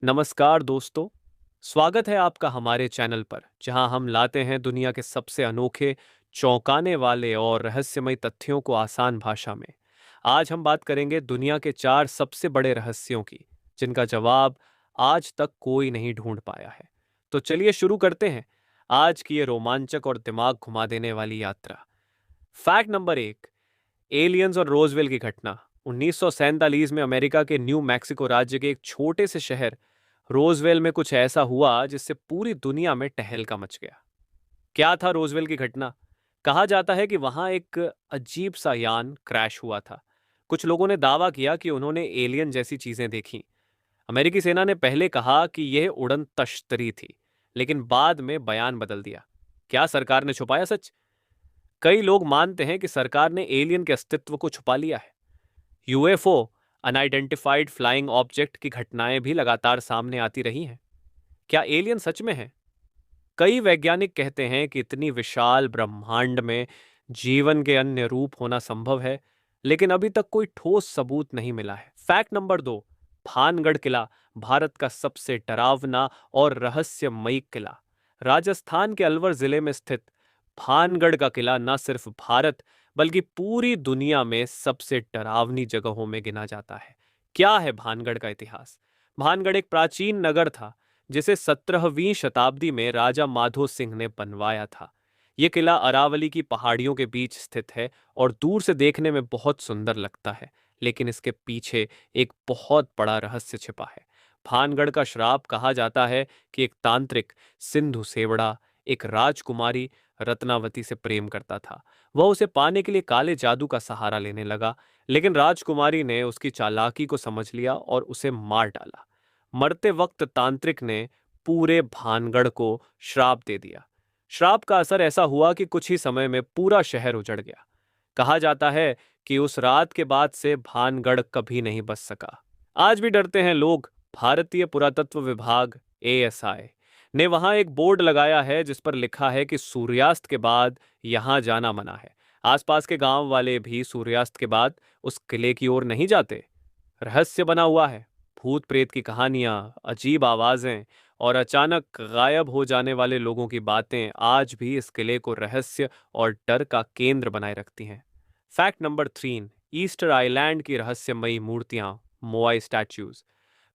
नमस्कार दोस्तों। स्वागत है आपका हमारे चैनल पर, जहां हम लाते हैं दुनिया के सबसे अनोखे, चौंकाने वाले और रहस्यमय तथ्यों को आसान भाषा में। आज हम बात करेंगे दुनिया के 4 सबसे बड़े रहस्यों की, जिनका जवाब आज तक कोई नहीं ढूंढ पाया है। तो चलिए शुरू करते हैं आज की ये रोमांचक और दिमाग घुमा देने वाली यात्रा। फैक्ट नंबर 1, एलियंस और रोजवेल की घटना। 1947 में अमेरिका के न्यू मैक्सिको राज्य के एक छोटे से शहर रोजवेल में कुछ ऐसा हुआ जिससे पूरी दुनिया में टहलका मच गया। क्या था रोजवेल की घटना? कहा जाता है कि वहां एक अजीब सा यान क्रैश हुआ था। कुछ लोगों ने दावा किया कि उन्होंने एलियन जैसी चीजें देखी। अमेरिकी सेना ने पहले कहा कि यह उड़न तश्तरी थी, लेकिन बाद में बयान बदल दिया। क्या सरकार ने छुपाया सच? कई लोग मानते हैं कि सरकार ने एलियन के अस्तित्व को छुपा लिया है। यूएफओ, अनआइडेंटिफाइड फ्लाइंग ऑब्जेक्ट की घटनाएं भी लगातार सामने आती रही हैं। क्या एलियन सच में है? कई वैज्ञानिक कहते हैं कि इतनी विशाल ब्रह्मांड में जीवन के अन्य रूप होना संभव है, लेकिन अभी तक कोई ठोस सबूत नहीं मिला है। फैक्ट नंबर 2, भानगढ़ किला, भारत का सबसे डरावना और रहस्यमयी किला। राजस्थान के अलवर जिले में स्थित भानगढ़ का किला न सिर्फ भारत बल्कि पूरी दुनिया में सबसे डरावनी जगहों में गिना जाता है। क्या है भानगढ़ का इतिहास? भानगढ़ एक प्राचीन नगर था जिसे 17वीं शताब्दी में राजा माधो सिंह ने बनवाया था। यह किला अरावली की पहाड़ियों के बीच स्थित है और दूर से देखने में बहुत सुंदर लगता है, लेकिन इसके पीछे एक बहुत बड़ा रहस्य छिपा है। भानगढ़ का श्राप कहा जाता है कि एक तांत्रिक, सिंधु सेवड़ा, एक राजकुमारी रत्नावती से प्रेम करता था। वह उसे पाने के लिए काले जादू का सहारा लेने लगा, लेकिन राजकुमारी ने उसकी चालाकी को समझ लिया और उसे मार डाला। मरते वक्त तांत्रिक ने पूरे भानगढ़ को श्राप दे दिया। श्राप का असर ऐसा हुआ कि कुछ ही समय में पूरा शहर उजड़ गया। कहा जाता है कि उस रात के बाद से भानगढ़ कभी नहीं बच सका। आज भी डरते हैं लोग। भारतीय पुरातत्व विभाग एएसआई ने वहां एक बोर्ड लगाया है जिस पर लिखा है कि सूर्यास्त के बाद यहां जाना मना है। आसपास के गांव वाले भी सूर्यास्त के बाद उस किले की ओर नहीं जाते। रहस्य बना हुआ है। भूत प्रेत की कहानियां, अजीब आवाजें और अचानक गायब हो जाने वाले लोगों की बातें आज भी इस किले को रहस्य और डर का केंद्र बनाए रखती हैं। फैक्ट नंबर 3, ईस्टर आइलैंड की रहस्यमयी मूर्तियां, मोआई स्टैच्यूज।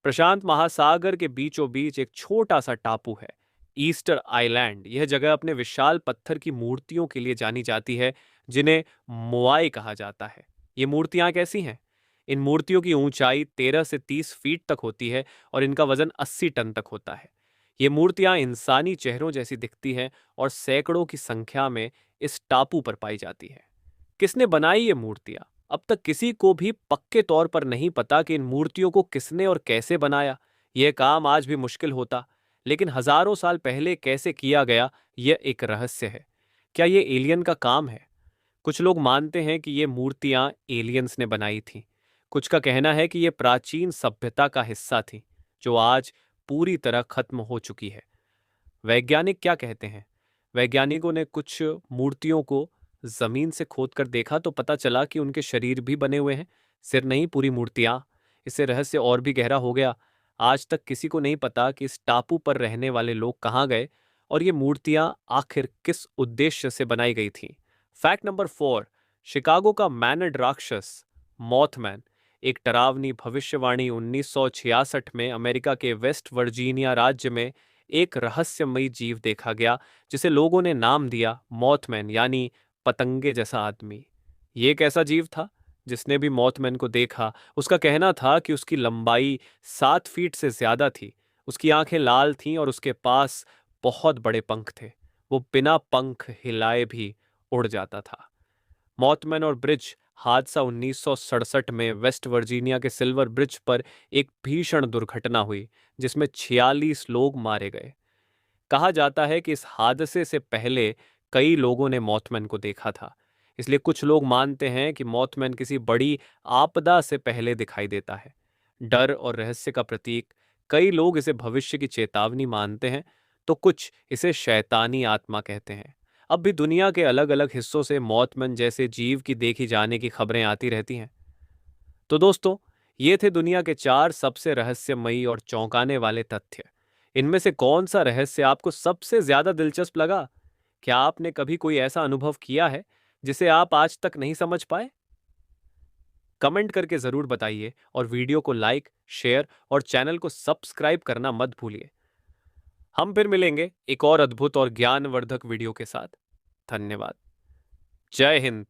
प्रशांत महासागर के बीचों बीच एक छोटा सा टापू है, ईस्टर आइलैंड। यह जगह अपने विशाल पत्थर की मूर्तियों के लिए जानी जाती है, जिन्हें मोआई कहा जाता है। ये मूर्तियां कैसी हैं? इन मूर्तियों की ऊंचाई 13 से 30 फीट तक होती है और इनका वजन 80 टन तक होता है। ये मूर्तियां इंसानी चेहरों जैसी दिखती हैं और सैकड़ों की संख्या में इस टापू पर पाई जाती है। किसने बनाई ये मूर्तियां? अब तक किसी को भी पक्के तौर पर नहीं पता कि इन मूर्तियों को किसने और कैसे बनाया। यह काम आज भी मुश्किल होता, लेकिन हजारों साल पहले कैसे किया गया, यह एक रहस्य है। क्या ये एलियन का काम है? कुछ लोग मानते हैं कि ये मूर्तियां एलियंस ने बनाई थीं। कुछ का कहना है कि ये प्राचीन सभ्यता का हिस्सा थी, जो आज पूरी तरह खत्म हो चुकी है। वैज्ञानिक क्या कहते हैं? वैज्ञानिकों ने कुछ मूर्तियों को जमीन से खोदकर देखा तो पता चला कि उनके शरीर भी बने हुए हैं, सिर नहीं, पूरी मूर्तियां। इससे रहस्य और भी गहरा हो गया। आज तक किसी को नहीं पता कि इस टापू पर रहने वाले लोग कहाँ गए और ये मूर्तियां आखिर किस उद्देश्य से बनाई गई थीं। फैक्ट नंबर 4, शिकागो का मैनड राक्षस, मॉथमैन। एक डरावनी भविष्यवाणी। 1966 में अमेरिका के वेस्ट वर्जीनिया राज्य में एक रहस्यमयी जीव देखा गया, जिसे लोगों ने नाम दिया मॉथमैन, यानी पतंगे जैसा आदमी। ये एक ऐसा जीव था जिसने भी मॉथमैन को देखा, उसका कहना था कि उसकी लंबाई 7 फीट से ज्यादा थी, उसकी आंखें लाल थीं और उसके पास बहुत बड़े पंख थे। वो बिना पंख हिलाए भी उड़ जाता था। मॉथमैन और ब्रिज हादसा। 1967 में वेस्ट वर्जीनिया के सिल्वर ब्रिज पर एक भीषण दुर्घटना हुई, जिसमें 46 लोग मारे गए। कहा जाता है कि इस हादसे से पहले कई लोगों ने मॉथमैन को देखा था। इसलिए कुछ लोग मानते हैं कि मॉथमैन किसी बड़ी आपदा से पहले दिखाई देता है। डर और रहस्य का प्रतीक। कई लोग इसे भविष्य की चेतावनी मानते हैं, तो कुछ इसे शैतानी आत्मा कहते हैं। अब भी दुनिया के अलग अलग हिस्सों से मॉथमैन जैसे जीव की देखी जाने की खबरें आती रहती हैं। तो दोस्तों, ये थे दुनिया के 4 सबसे रहस्यमयी और चौंकाने वाले तथ्य। इनमें से कौन सा रहस्य आपको सबसे ज्यादा दिलचस्प लगा? क्या आपने कभी कोई ऐसा अनुभव किया है जिसे आप आज तक नहीं समझ पाए? कमेंट करके जरूर बताइए और वीडियो को लाइक, शेयर और चैनल को सब्सक्राइब करना मत भूलिए। हम फिर मिलेंगे एक और अद्भुत और ज्ञानवर्धक वीडियो के साथ। धन्यवाद। जय हिंद।